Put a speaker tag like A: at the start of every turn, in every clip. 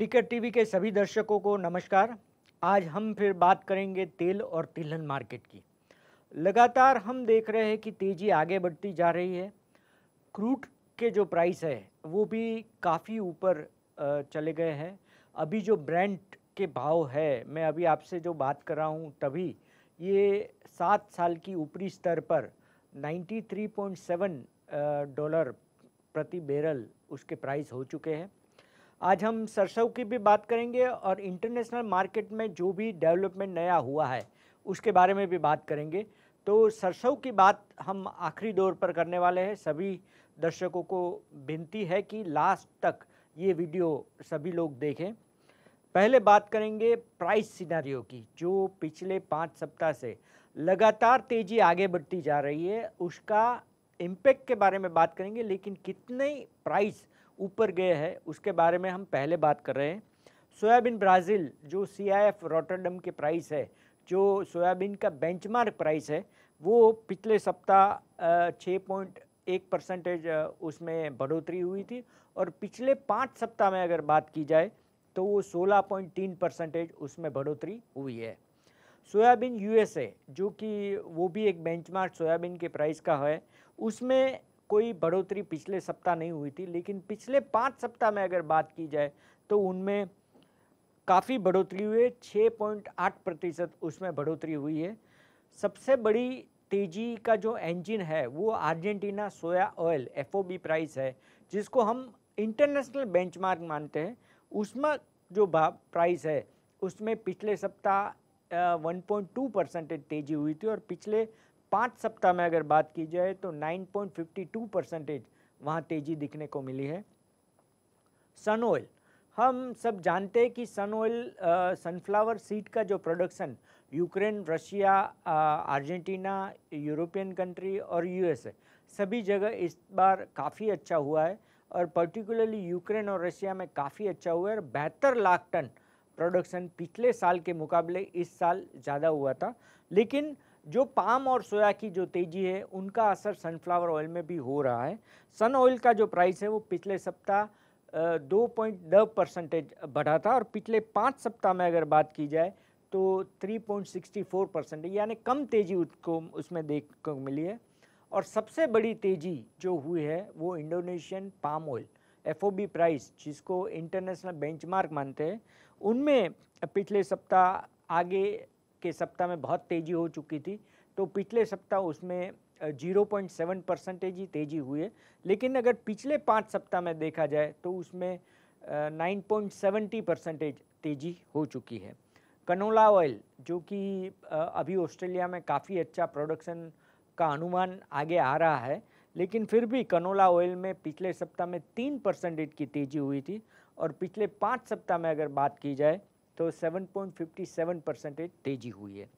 A: Ticket TV के सभी दर्शकों को नमस्कार। आज हम फिर बात करेंगे तेल और तिलहन मार्केट की। लगातार हम देख रहे हैं कि तेज़ी आगे बढ़ती जा रही है। क्रूड के जो प्राइस है वो भी काफ़ी ऊपर चले गए हैं। अभी जो ब्रेंट के भाव है, मैं अभी आपसे जो बात कर रहा हूँ तभी ये 7 साल की ऊपरी स्तर पर 93.7 डॉलर प्रति बैरल उसके प्राइस हो चुके हैं। आज हम सरसों की भी बात करेंगे और इंटरनेशनल मार्केट में जो भी डेवलपमेंट नया हुआ है उसके बारे में भी बात करेंगे। तो सरसों की बात हम आखिरी दौर पर करने वाले हैं। सभी दर्शकों को विनती है कि लास्ट तक ये वीडियो सभी लोग देखें। पहले बात करेंगे प्राइस सिनेरियो की, जो पिछले 5 सप्ताह से लगातार तेज़ी आगे बढ़ती जा रही है। उसका इम्पैक्ट के बारे में बात करेंगे, लेकिन कितने प्राइस ऊपर गए हैं उसके बारे में हम पहले बात कर रहे हैं। सोयाबीन ब्राज़ील जो CIF रॉटरडम के प्राइस है, जो सोयाबीन का बेंचमार्क प्राइस है, वो पिछले सप्ताह 6.1% उसमें बढ़ोतरी हुई थी और पिछले 5 सप्ताह में अगर बात की जाए तो वो 16.3% उसमें बढ़ोतरी हुई है। सोयाबीन USA जो कि वो भी एक बेंचमार्क सोयाबीन के प्राइस का है, उसमें कोई बढ़ोतरी पिछले सप्ताह नहीं हुई थी, लेकिन पिछले 5 सप्ताह में अगर बात की जाए तो उनमें काफ़ी बढ़ोतरी हुई है। 6.8% उसमें बढ़ोतरी हुई है। सबसे बड़ी तेज़ी का जो इंजन है वो अर्जेंटीना सोया ऑयल FOB प्राइस है, जिसको हम इंटरनेशनल बेंचमार्क मानते हैं। उसमें जो प्राइस है उसमें पिछले सप्ताह 1.2% तेज़ी हुई थी और पिछले 5 सप्ताह में अगर बात की जाए तो 9.52% वहाँ तेज़ी दिखने को मिली है। सन ऑयल, हम सब जानते हैं कि सन ऑयल सनफ्लावर सीड का जो production Ukraine, Russia, Argentina, European country और USA सभी जगह इस बार काफ़ी अच्छा हुआ है और पर्टिकुलरली यूक्रेन और रशिया में काफ़ी अच्छा हुआ है और 72 लाख टन प्रोडक्शन पिछले साल के मुकाबले इस साल ज़्यादा हुआ था। लेकिन जो पाम और सोया की जो तेज़ी है उनका असर सनफ्लावर ऑयल में भी हो रहा है। सन ऑयल का जो प्राइस है वो पिछले सप्ताह 2.10% बढ़ा था और पिछले 5 सप्ताह में अगर बात की जाए तो 3.64%, यानी कम तेज़ी उसको उसमें देखने को मिली है। और सबसे बड़ी तेज़ी जो हुई है वो Indonesian palm oil FOB price, जिसको इंटरनेशनल बेंचमार्क मानते हैं, उनमें पिछले सप्ताह आगे के सप्ताह में बहुत तेज़ी हो चुकी थी। तो पिछले सप्ताह उसमें 0.7% ही तेज़ी हुई है, लेकिन अगर पिछले 5 सप्ताह में देखा जाए तो उसमें 9.70% तेज़ी हो चुकी है। कनोला ऑयल जो कि अभी ऑस्ट्रेलिया में काफ़ी अच्छा प्रोडक्शन का अनुमान आगे आ रहा है, लेकिन फिर भी कनोला ऑयल में पिछले सप्ताह में 3% की तेज़ी हुई थी और पिछले 5 सप्ताह में अगर बात की जाए तो 7.57% तेज़ी हुई है।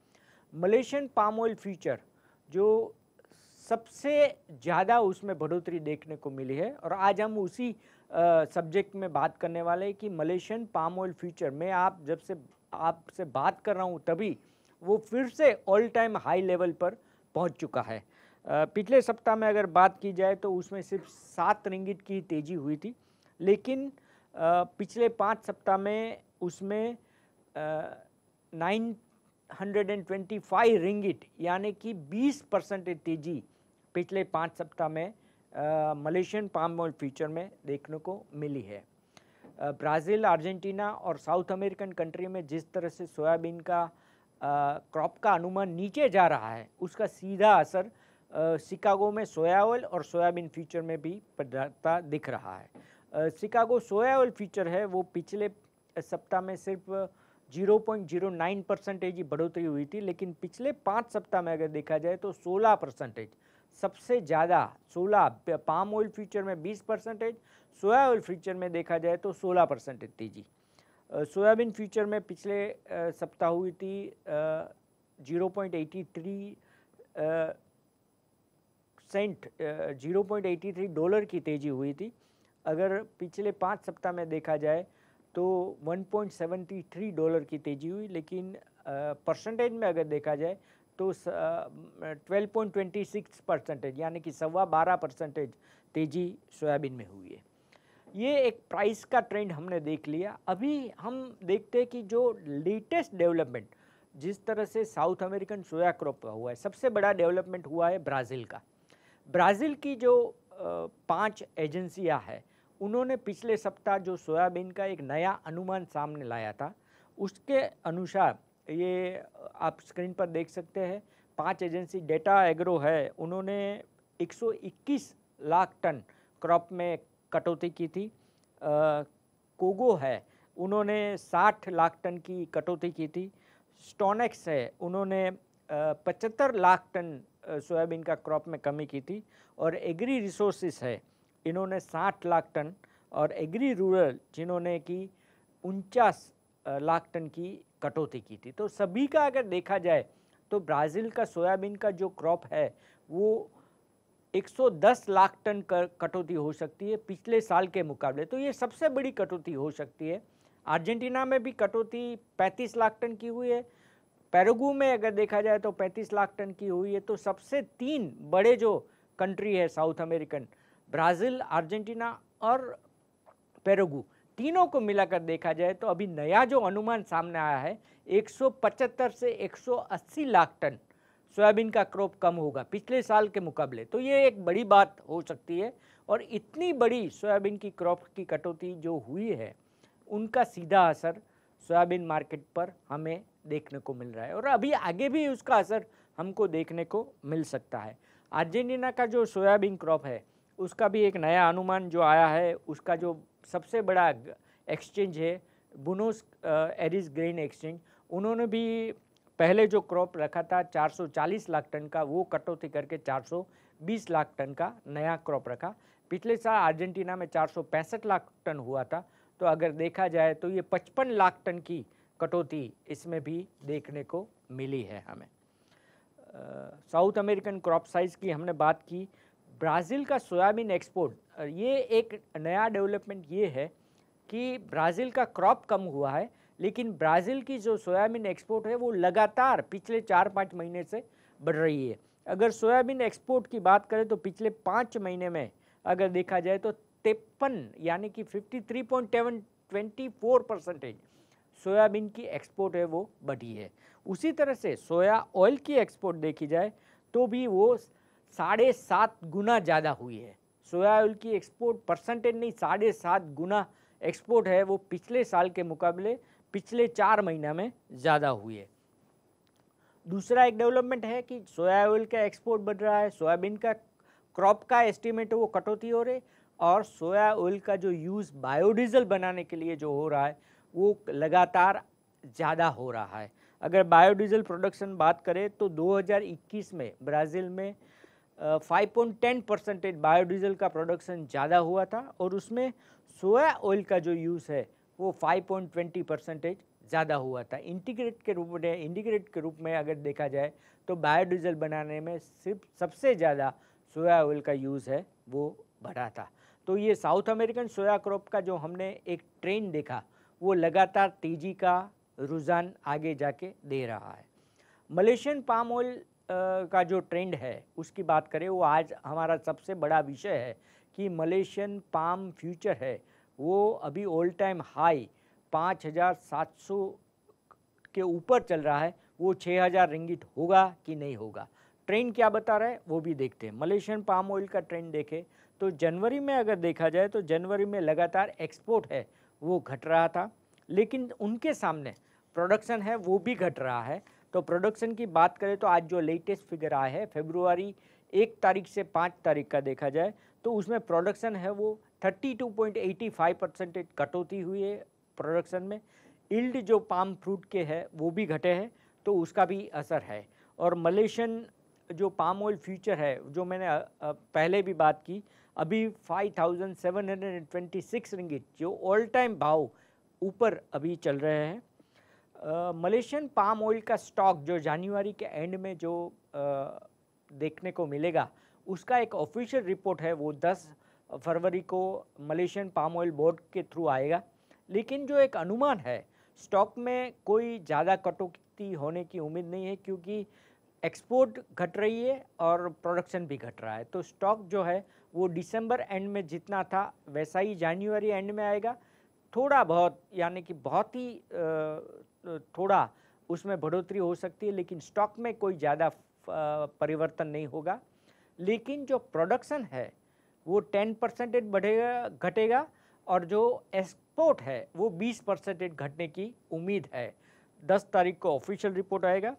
A: मलेशियन पाम ऑयल फ्यूचर जो सबसे ज़्यादा उसमें बढ़ोतरी देखने को मिली है और आज हम उसी सब्जेक्ट में बात करने वाले हैं कि मलेशियन पाम ऑयल फ्यूचर में जब से आपसे बात कर रहा हूँ तभी वो फिर से ऑल टाइम हाई लेवल पर पहुँच चुका है। पिछले सप्ताह में अगर बात की जाए तो उसमें सिर्फ 7 रिंगिट की तेज़ी हुई थी, लेकिन पिछले 5 सप्ताह में उसमें 925 रिंगिट यानी कि 20% तेज़ी पिछले 5 सप्ताह में मलेशियन पाम ऑयल फ्यूचर में देखने को मिली है। ब्राज़ील, अर्जेंटीना और साउथ अमेरिकन कंट्री में जिस तरह से सोयाबीन का क्रॉप का अनुमान नीचे जा रहा है, उसका सीधा असर शिकागो में सोया ऑयल और सोयाबीन फ्यूचर में भी पड़ता दिख रहा है। शिकागो सोया ऑयल फ्यूचर है वो पिछले सप्ताह में सिर्फ 0.09% ही बढ़ोतरी हुई थी, लेकिन पिछले 5 सप्ताह में अगर देखा जाए तो 16%, सबसे ज़्यादा 16। पाम ऑयल फ्यूचर में 20%, सोया ऑयल फ्यूचर में देखा जाए तो 16% तेज़ी। सोयाबीन फ्यूचर में पिछले सप्ताह हुई थी 0.83 सेंट 0.83 डॉलर की तेज़ी हुई थी। अगर पिछले 5 सप्ताह में देखा जाए तो 1.73 डॉलर की तेज़ी हुई, लेकिन परसेंटेज में अगर देखा जाए तो 12.26% यानी कि 12.25% तेज़ी सोयाबीन में हुई है। ये एक प्राइस का ट्रेंड हमने देख लिया। अभी हम देखते हैं कि जो लेटेस्ट डेवलपमेंट जिस तरह से साउथ अमेरिकन सोया क्रॉप का हुआ है, सबसे बड़ा डेवलपमेंट हुआ है ब्राज़ील का। ब्राज़ील की जो 5 एजेंसियां हैं, उन्होंने पिछले सप्ताह जो सोयाबीन का एक नया अनुमान सामने लाया था, उसके अनुसार ये आप स्क्रीन पर देख सकते हैं, 5 एजेंसी डेटा एग्रो है, उन्होंने 121 लाख टन क्रॉप में कटौती की थी। कोगो है, उन्होंने 60 लाख टन की कटौती की थी। स्टोनेक्स है, उन्होंने 75 लाख टन सोयाबीन का क्रॉप में कमी की थी। और एग्री रिसोर्सेस है, इन्होंने 60 लाख टन, और एग्री रूरल जिन्होंने की 49 लाख टन की कटौती की थी। तो सभी का अगर देखा जाए तो ब्राज़ील का सोयाबीन का जो क्रॉप है वो 110 लाख टन कटौती हो सकती है पिछले साल के मुकाबले। तो ये सबसे बड़ी कटौती हो सकती है। अर्जेंटीना में भी कटौती 35 लाख टन की हुई है। पैरागू में अगर देखा जाए तो 35 लाख टन की हुई है। तो सबसे 3 बड़े जो कंट्री है साउथ अमेरिकन, ब्राज़ील, अर्जेंटीना और पैरागू, तीनों को मिलाकर देखा जाए तो अभी नया जो अनुमान सामने आया है 175 से 180 लाख टन सोयाबीन का क्रॉप कम होगा पिछले साल के मुकाबले। तो ये एक बड़ी बात हो सकती है। और इतनी बड़ी सोयाबीन की क्रॉप की कटौती जो हुई है, उनका सीधा असर सोयाबीन मार्केट पर हमें देखने को मिल रहा है, और अभी आगे भी उसका असर हमको देखने को मिल सकता है। अर्जेंटीना का जो सोयाबीन क्रॉप है, उसका भी एक नया अनुमान जो आया है, उसका जो सबसे बड़ा एक्सचेंज है बुनोस एरिस ग्रेन एक्सचेंज, उन्होंने भी पहले जो क्रॉप रखा था 440 लाख टन का, वो कटौती करके 420 लाख टन का नया क्रॉप रखा। पिछले साल अर्जेंटीना में 465 लाख टन हुआ था। तो अगर देखा जाए तो ये 55 लाख टन की कटौती इसमें भी देखने को मिली है हमें। साउथ अमेरिकन क्रॉप साइज़ की हमने बात की। ब्राज़ील का सोयाबीन एक्सपोर्ट, ये एक नया डेवलपमेंट ये है कि ब्राज़ील का क्रॉप कम हुआ है, लेकिन ब्राज़ील की जो सोयाबीन एक्सपोर्ट है वो लगातार पिछले 4-5 महीने से बढ़ रही है। अगर सोयाबीन एक्सपोर्ट की बात करें तो पिछले 5 महीने में अगर देखा जाए तो 53 यानी कि 53.24% सोयाबीन की एक्सपोर्ट है वो बढ़ी है। उसी तरह से सोया ऑयल की एक्सपोर्ट देखी जाए तो भी वो 7.5 गुना ज़्यादा हुई है। सोया ऑयल की एक्सपोर्ट परसेंटेज नहीं, 7.5 गुना एक्सपोर्ट है वो पिछले साल के मुकाबले पिछले 4 महीना में ज़्यादा हुई है। दूसरा एक डेवलपमेंट है कि सोया ऑयल का एक्सपोर्ट बढ़ रहा है, सोयाबीन का क्रॉप का एस्टिमेट है वो कटौती हो रही, और सोया ऑयल का जो यूज़ बायोडीज़ल बनाने के लिए जो हो रहा है वो लगातार ज़्यादा हो रहा है। अगर बायोडीज़ल प्रोडक्शन बात करें तो 2021 में ब्राज़ील में 5.10% बायोडीज़ल का प्रोडक्शन ज़्यादा हुआ था, और उसमें सोया ऑयल का जो यूज़ है वो 5.20% ज़्यादा हुआ था। इंटीग्रेट के रूप में अगर देखा जाए तो बायोडीज़ल बनाने में सिर्फ सबसे ज़्यादा सोया ऑयल का यूज़ है वो बढ़ा था। तो ये साउथ अमेरिकन सोया क्रॉप का जो हमने एक ट्रेंड देखा, वो लगातार तेज़ी का रुझान आगे जाके दे रहा है। मलेशियन पाम ऑयल का जो ट्रेंड है उसकी बात करें, वो आज हमारा सबसे बड़ा विषय है कि मलेशियन पाम फ्यूचर है वो अभी ऑल टाइम हाई 5,700 के ऊपर चल रहा है। वो 6,000 रिंगिट होगा कि नहीं होगा, ट्रेंड क्या बता रहा है वो भी देखते हैं। मलेशियन पाम ऑयल का ट्रेंड देखें तो जनवरी में अगर देखा जाए तो जनवरी में लगातार एक्सपोर्ट है वो घट रहा था, लेकिन उनके सामने प्रोडक्शन है वो भी घट रहा है। तो प्रोडक्शन की बात करें तो आज जो लेटेस्ट फिगर आया है फरवरी 1 तारीख से 5 तारीख का देखा जाए तो उसमें प्रोडक्शन है वो 32.85% कटौती हुई है प्रोडक्शन में। यील्ड जो पाम फ्रूट के है वो भी घटे हैं, तो उसका भी असर है। और मलेशियन जो पाम ऑयल फ्यूचर है जो मैंने पहले भी बात की, अभी 5,726 रिंगिट जो ऑल टाइम भाव ऊपर अभी चल रहे हैं। मलेशियन पाम ऑयल का स्टॉक जो जनवरी के एंड में जो देखने को मिलेगा, उसका एक ऑफिशियल रिपोर्ट है वो 10 फरवरी को मलेशियन पाम ऑयल बोर्ड के थ्रू आएगा। लेकिन जो एक अनुमान है, स्टॉक में कोई ज़्यादा कटौती होने की उम्मीद नहीं है, क्योंकि एक्सपोर्ट घट रही है और प्रोडक्शन भी घट रहा है। तो स्टॉक जो है वो दिसंबर एंड में जितना था वैसा ही जनवरी एंड में आएगा। थोड़ा बहुत यानी कि बहुत ही थोड़ा उसमें बढ़ोतरी हो सकती है, लेकिन स्टॉक में कोई ज़्यादा परिवर्तन नहीं होगा। लेकिन जो प्रोडक्शन है वो 10% बढ़ेगा घटेगा, और जो एक्सपोर्ट है वो 20% घटने की उम्मीद है। 10 तारीख को ऑफिशियल रिपोर्ट आएगा।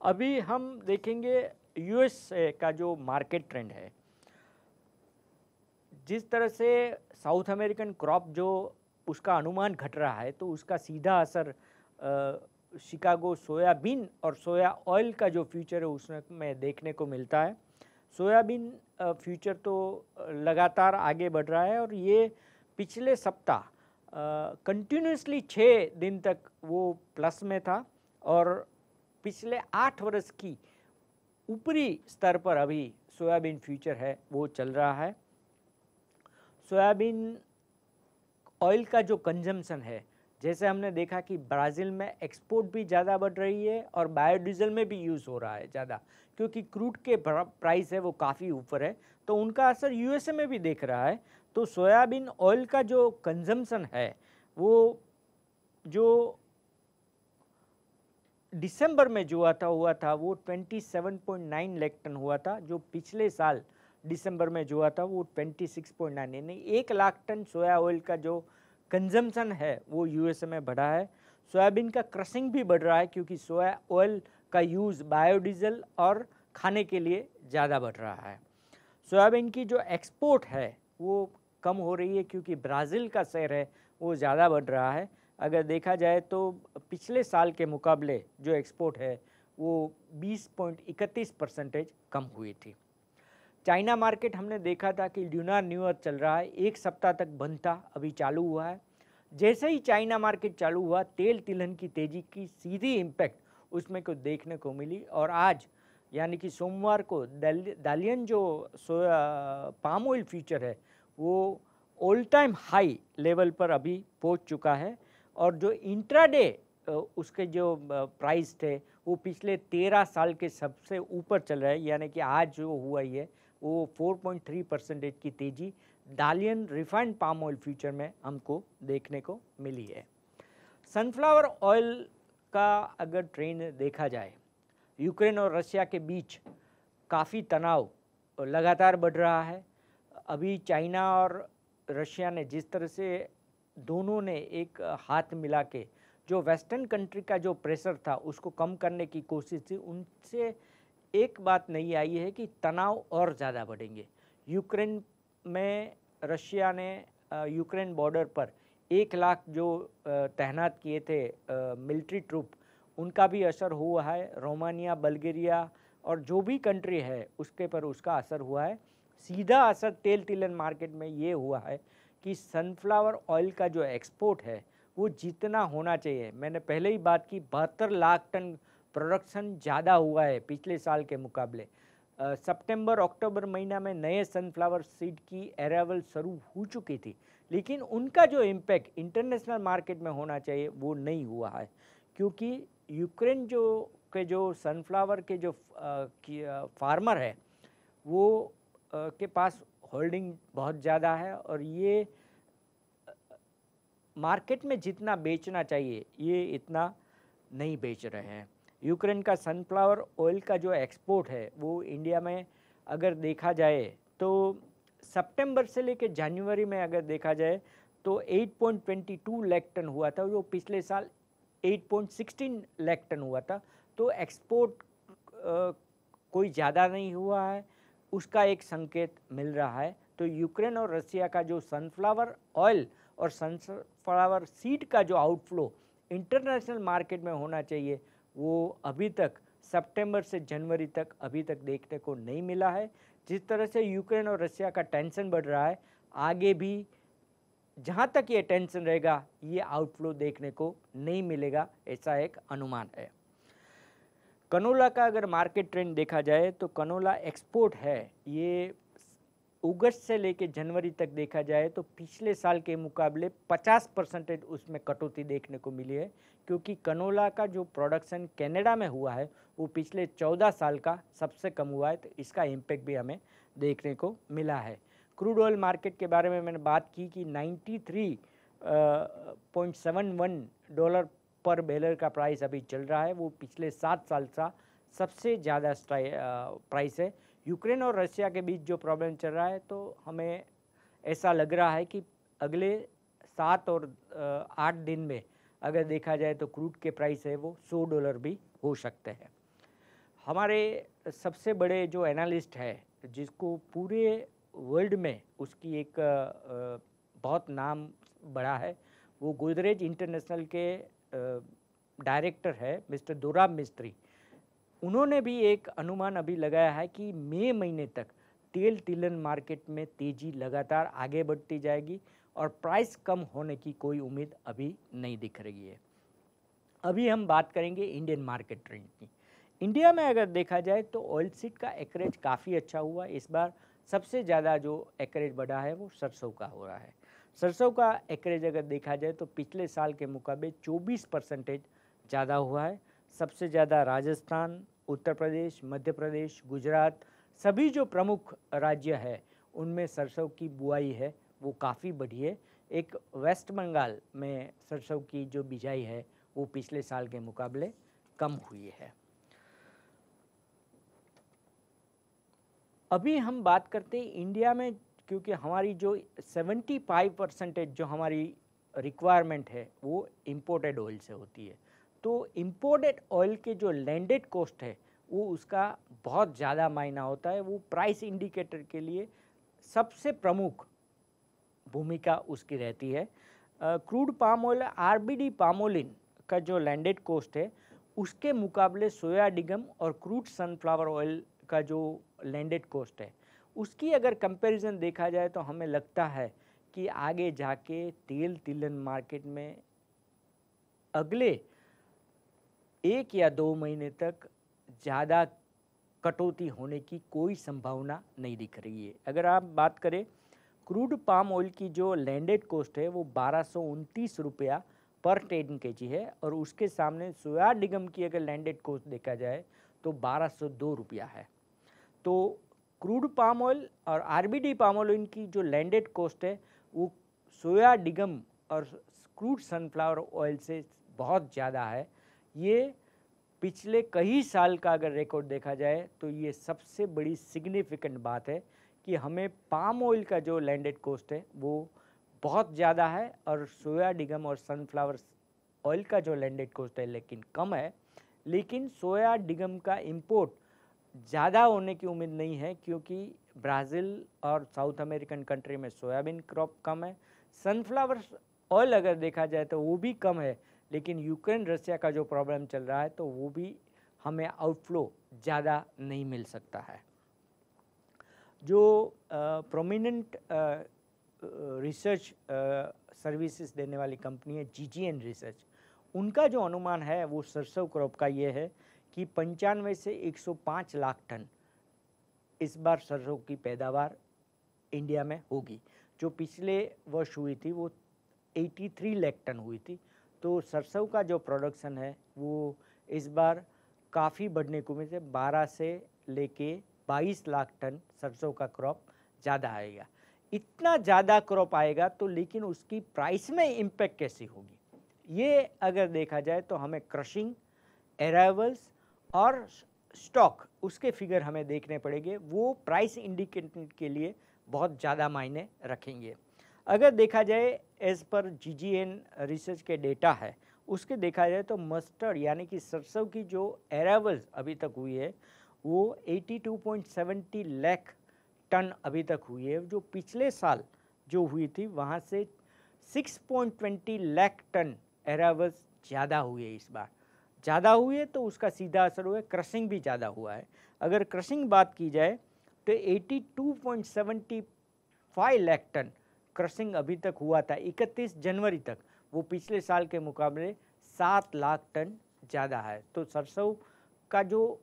A: अभी हम देखेंगे यूएस का जो मार्केट ट्रेंड है। जिस तरह से साउथ अमेरिकन क्रॉप जो उसका अनुमान घट रहा है, तो उसका सीधा असर शिकागो सोयाबीन और सोया ऑयल का जो फ्यूचर है उसमें देखने को मिलता है। सोयाबीन फ्यूचर तो लगातार आगे बढ़ रहा है, और ये पिछले सप्ताह कंटिन्यूसली 6 दिन तक वो प्लस में था, और पिछले 8 वर्ष की ऊपरी स्तर पर अभी सोयाबीन फ्यूचर है वो चल रहा है। सोयाबीन ऑयल का जो कंजम्पशन है, जैसे हमने देखा कि ब्राज़ील में एक्सपोर्ट भी ज़्यादा बढ़ रही है और बायोडीजल में भी यूज़ हो रहा है ज़्यादा, क्योंकि क्रूड के प्राइस है वो काफ़ी ऊपर है, तो उनका असर यूएसए में भी देख रहा है। तो सोयाबीन ऑयल का जो कंजम्पशन है वो जो दिसंबर में जो हुआ था वो 27.9 लाख टन हुआ था, जो पिछले साल दिसंबर में जो था वो 26.9, यानी 1 लाख टन सोया ऑयल का जो कंजम्पशन है वो यूएसए में बढ़ा है। सोयाबीन का क्रशिंग भी बढ़ रहा है, क्योंकि सोया ऑयल का यूज़ बायोडीजल और खाने के लिए ज़्यादा बढ़ रहा है। सोयाबीन की जो एक्सपोर्ट है वो कम हो रही है, क्योंकि ब्राज़ील का शेयर है वो ज़्यादा बढ़ रहा है। अगर देखा जाए तो पिछले साल के मुकाबले जो एक्सपोर्ट है वो 20.31% कम हुई थी। चाइना मार्केट हमने देखा था कि ल्यूनार न्यू ईयर चल रहा है, 1 सप्ताह तक बंद था, अभी चालू हुआ है। जैसे ही चाइना मार्केट चालू हुआ, तेल तिलहन की तेज़ी की सीधी इम्पैक्ट उसमें को देखने को मिली, और आज यानी कि सोमवार को दालियन जो पाम ऑयल फ्यूचर है वो ऑल टाइम हाई लेवल पर अभी पहुंच चुका है, और जो इंट्राडे उसके जो प्राइस थे वो पिछले 13 साल के सबसे ऊपर चल रहा है, यानी कि आज जो हुआ ही है वो 4.3% की तेज़ी दालियन रिफाइंड पाम ऑयल फ्यूचर में हमको देखने को मिली है। सनफ्लावर ऑयल का अगर ट्रेंड देखा जाए, यूक्रेन और रशिया के बीच काफ़ी तनाव लगातार बढ़ रहा है। अभी चाइना और रशिया ने जिस तरह से दोनों ने एक हाथ मिला के जो वेस्टर्न कंट्री का जो प्रेशर था उसको कम करने की कोशिश थी, उनसे एक बात नहीं आई है कि तनाव और ज़्यादा बढ़ेंगे। यूक्रेन में रशिया ने यूक्रेन बॉर्डर पर 1 लाख जो तैनात किए थे मिलिट्री ट्रूप, उनका भी असर हुआ है। रोमानिया, बल्गेरिया और जो भी कंट्री है उसके पर उसका असर हुआ है। सीधा असर तेल तिलहन मार्केट में ये हुआ है कि सनफ्लावर ऑयल का जो एक्सपोर्ट है वो जितना होना चाहिए, मैंने पहले ही बात की 72 लाख टन प्रोडक्शन ज़्यादा हुआ है पिछले साल के मुकाबले। सितंबर अक्टूबर महीना में नए सनफ्लावर सीड की अराइवल शुरू हो चुकी थी, लेकिन उनका जो इम्पैक्ट इंटरनेशनल मार्केट में होना चाहिए वो नहीं हुआ है, क्योंकि यूक्रेन जो सनफ्लावर के जो फार्मर है वो के पास होल्डिंग बहुत ज़्यादा है, और ये मार्केट में जितना बेचना चाहिए ये इतना नहीं बेच रहे हैं। यूक्रेन का सनफ्लावर ऑयल का जो एक्सपोर्ट है वो इंडिया में अगर देखा जाए तो सितंबर से लेकर जनवरी में अगर देखा जाए तो 8.22 लाख टन हुआ था, जो पिछले साल 8.16 लाख टन हुआ था। तो एक्सपोर्ट कोई ज़्यादा नहीं हुआ है, उसका एक संकेत मिल रहा है। तो यूक्रेन और रशिया का जो सनफ्लावर ऑयल और सनफ्लावर सीड का जो आउटफ्लो इंटरनेशनल मार्केट में होना चाहिए वो अभी तक सितंबर से जनवरी तक अभी तक देखने को नहीं मिला है। जिस तरह से यूक्रेन और रशिया का टेंशन बढ़ रहा है, आगे भी जहाँ तक ये टेंशन रहेगा ये आउटफ्लो देखने को नहीं मिलेगा, ऐसा एक अनुमान है। कनोला का अगर मार्केट ट्रेंड देखा जाए तो कनोला एक्सपोर्ट है, ये अगस्त से लेकर जनवरी तक देखा जाए तो पिछले साल के मुकाबले 50% उसमें कटौती देखने को मिली है, क्योंकि कनोला का जो प्रोडक्शन कनाडा में हुआ है वो पिछले 14 साल का सबसे कम हुआ है, तो इसका इम्पैक्ट भी हमें देखने को मिला है। क्रूड ऑयल मार्केट के बारे में मैंने बात की कि 93.71 डॉलर पर बैरल का प्राइस अभी चल रहा है। वो पिछले 7 साल का सबसे ज़्यादा प्राइस है। यूक्रेन और रशिया के बीच जो प्रॉब्लम चल रहा है, तो हमें ऐसा लग रहा है कि अगले 7 और 8 दिन में अगर देखा जाए तो क्रूड के प्राइस है वो $100 भी हो सकते हैं। हमारे सबसे बड़े जो एनालिस्ट है, जिसको पूरे वर्ल्ड में उसकी एक बहुत नाम बड़ा है, वो गोदरेज इंटरनेशनल के डायरेक्टर है मिस्टर दोराब मिस्त्री। उन्होंने भी एक अनुमान अभी लगाया है कि मई महीने तक तेल तिलहन मार्केट में तेज़ी लगातार आगे बढ़ती जाएगी और प्राइस कम होने की कोई उम्मीद अभी नहीं दिख रही है। अभी हम बात करेंगे इंडियन मार्केट ट्रेंड की। इंडिया में अगर देखा जाए तो ऑयल सीड का एक्रेज काफ़ी अच्छा हुआ। इस बार सबसे ज़्यादा जो एक्रेज बढ़ा है वो सरसों का हो रहा है। सरसों का एक्रेज अगर देखा जाए तो पिछले साल के मुकाबले 24% ज़्यादा हुआ है। सबसे ज़्यादा राजस्थान, उत्तर प्रदेश, मध्य प्रदेश, गुजरात, सभी जो प्रमुख राज्य है उनमें सरसों की बुआई है वो काफ़ी बढ़ी है। एक वेस्ट बंगाल में सरसों की जो बिजाई है वो पिछले साल के मुकाबले कम हुई है। अभी हम बात करते हैं इंडिया में, क्योंकि हमारी जो 75% जो हमारी रिक्वायरमेंट है वो इम्पोर्टेड ऑयल से होती है। तो इम्पोर्टेड ऑयल के जो लैंडेड कॉस्ट है वो उसका बहुत ज़्यादा मायना होता है। वो प्राइस इंडिकेटर के लिए सबसे प्रमुख भूमिका उसकी रहती है। Crude palm oil RBD palmolein का जो लैंडेड कॉस्ट है उसके मुकाबले सोया डिगम और क्रूड सनफ्लावर ऑयल का जो लैंडेड कॉस्ट है उसकी अगर कंपैरिजन देखा जाए तो हमें लगता है कि आगे जाके तेल तिलहन मार्केट में अगले 1 या 2 महीने तक ज़्यादा कटौती होने की कोई संभावना नहीं दिख रही है। अगर आप बात करें क्रूड पाम ऑयल की जो लैंडेड कॉस्ट है वो 1229 रुपया पर 10 kg है और उसके सामने सोया डिगम की अगर लैंडेड कॉस्ट देखा जाए तो 1202 रुपया है। तो क्रूड पाम ऑयल और आरबीडी पाम ऑयल की जो लैंडेड कॉस्ट है वो सोया डिगम और क्रूड सनफ्लावर ऑयल से बहुत ज़्यादा है। ये पिछले कई साल का अगर रिकॉर्ड देखा जाए तो ये सबसे बड़ी सिग्निफिकेंट बात है कि हमें पाम ऑयल का जो लैंडेड कॉस्ट है वो बहुत ज़्यादा है और सोया डिगम और सनफ्लावर ऑयल का जो लैंडेड कॉस्ट है लेकिन कम है। लेकिन सोया डिगम का इंपोर्ट ज़्यादा होने की उम्मीद नहीं है, क्योंकि ब्राज़ील और साउथ अमेरिकन कंट्री में सोयाबीन क्रॉप कम है। सनफ्लावर ऑयल अगर देखा जाए तो वो भी कम है, लेकिन यूक्रेन रशिया का जो प्रॉब्लम चल रहा है तो वो भी हमें आउटफ्लो ज़्यादा नहीं मिल सकता है। जो प्रोमिनेंट रिसर्च सर्विसेज देने वाली कंपनी है GGN रिसर्च, उनका जो अनुमान है वो सरसों क्रॉप का ये है कि 95 से 105 लाख टन इस बार सरसों की पैदावार इंडिया में होगी। जो पिछले वर्ष हुई थी वो 83 लाख टन हुई थी। तो सरसों का जो प्रोडक्शन है वो इस बार काफ़ी बढ़ने को उम्मीद है। 12 से लेके 22 लाख टन सरसों का क्रॉप ज़्यादा आएगा। इतना ज़्यादा क्रॉप आएगा तो लेकिन उसकी प्राइस में इम्पैक्ट कैसी होगी, ये अगर देखा जाए तो हमें क्रशिंग, अराइवल्स और स्टॉक उसके फिगर हमें देखने पड़ेंगे। वो प्राइस इंडिकेटर के लिए बहुत ज़्यादा मायने रखेंगे। अगर देखा जाए एज़ पर GGN रिसर्च के डेटा है उसके देखा जाए तो मस्टर्ड यानी कि सरसों की जो अराइवल्स अभी तक हुई है वो 82.70 लाख टन अभी तक हुई है। जो पिछले साल जो हुई थी वहाँ से 6.20 लाख टन अराइवल्स ज़्यादा हुई है। इस बार ज़्यादा हुई है तो उसका सीधा असर हुआ है, क्रशिंग भी ज़्यादा हुआ है। अगर क्रशिंग बात की जाए तो 82.75 लाख टन क्रशिंग अभी तक हुआ था 31 जनवरी तक, वो पिछले साल के मुकाबले 7 लाख टन ज़्यादा है। तो सरसों का जो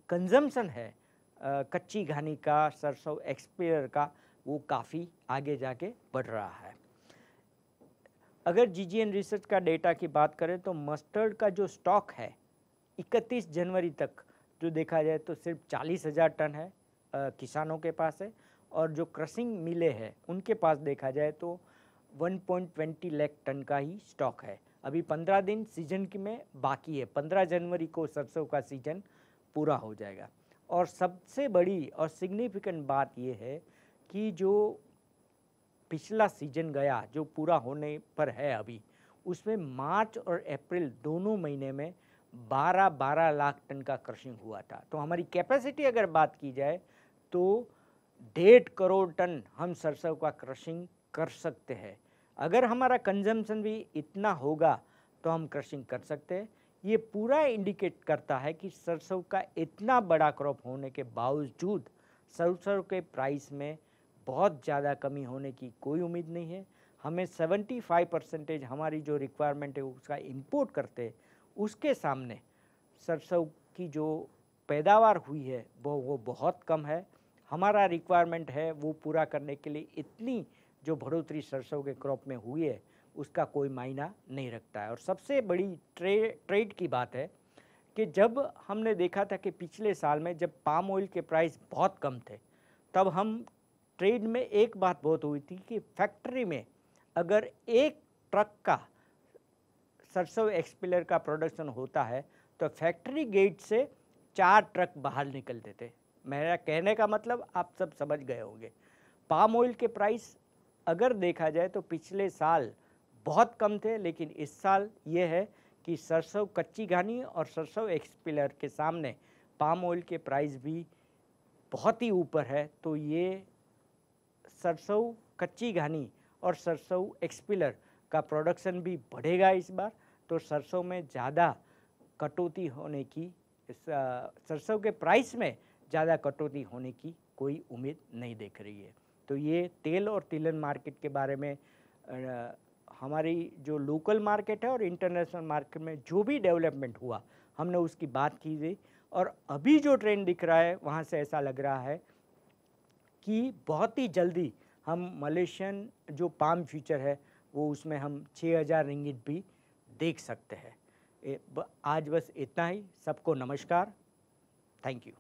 A: कंजम्पशन है कच्ची घानी का, सरसों एक्सपायर का, वो काफ़ी आगे जाके बढ़ रहा है। अगर GGN रिसर्च का डेटा की बात करें तो मस्टर्ड का जो स्टॉक है 31 जनवरी तक जो देखा जाए तो सिर्फ 40,000 टन है किसानों के पास है, और जो क्रशिंग मिलें हैं उनके पास देखा जाए तो 1.20 लाख टन का ही स्टॉक है। अभी 15 दिन सीजन की में बाकी है, 15 जनवरी को सरसों का सीजन पूरा हो जाएगा। और सबसे बड़ी और सिग्निफिकेंट बात यह है कि जो पिछला सीजन गया जो पूरा होने पर है अभी, उसमें मार्च और अप्रैल दोनों महीने में 12-12 लाख टन का क्रशिंग हुआ था। तो हमारी कैपेसिटी अगर बात की जाए तो 1.5 करोड़ टन हम सरसों का क्रशिंग कर सकते हैं। अगर हमारा कंजम्पशन भी इतना होगा तो हम क्रशिंग कर सकते हैं। ये पूरा इंडिकेट करता है कि सरसों का इतना बड़ा क्रॉप होने के बावजूद सरसों के प्राइस में बहुत ज़्यादा कमी होने की कोई उम्मीद नहीं है। हमें 75% हमारी जो रिक्वायरमेंट है उसका इंपोर्ट करते हैं, उसके सामने सरसों की जो पैदावार हुई है वो बहुत कम है। हमारा रिक्वायरमेंट है वो पूरा करने के लिए इतनी जो बढ़ोतरी सरसों के क्रॉप में हुई है उसका कोई मायना नहीं रखता है। और सबसे बड़ी ट्रेड की बात है कि जब हमने देखा था कि पिछले साल में जब पाम ऑयल के प्राइस बहुत कम थे, तब हम ट्रेड में एक बात बहुत हुई थी कि फैक्ट्री में अगर एक ट्रक का सरसों एक्सपिलर का प्रोडक्शन होता है तो फैक्ट्री गेट से 4 ट्रक बाहर निकलते थे। मेरा कहने का मतलब आप सब समझ गए होंगे। पाम ऑयल के प्राइस अगर देखा जाए तो पिछले साल बहुत कम थे, लेकिन इस साल ये है कि सरसों कच्ची घानी और सरसों एक्सपिलर के सामने पाम ऑयल के प्राइस भी बहुत ही ऊपर है। तो ये सरसों कच्ची घानी और सरसों एक्सपिलर का प्रोडक्शन भी बढ़ेगा इस बार। तो सरसों में ज़्यादा कटौती होने की, सरसों के प्राइस में ज़्यादा कटौती होने की कोई उम्मीद नहीं दिख रही है। तो ये तेल और तिलहन मार्केट के बारे में हमारी जो लोकल मार्केट है और इंटरनेशनल मार्केट में जो भी डेवलपमेंट हुआ हमने उसकी बात की गई। और अभी जो ट्रेंड दिख रहा है वहाँ से ऐसा लग रहा है कि बहुत ही जल्दी हम मलेशियन जो पाम फ्यूचर है वो उसमें हम 6000 रिंगिट भी देख सकते हैं। आज बस इतना ही। सबको नमस्कार। Thank you.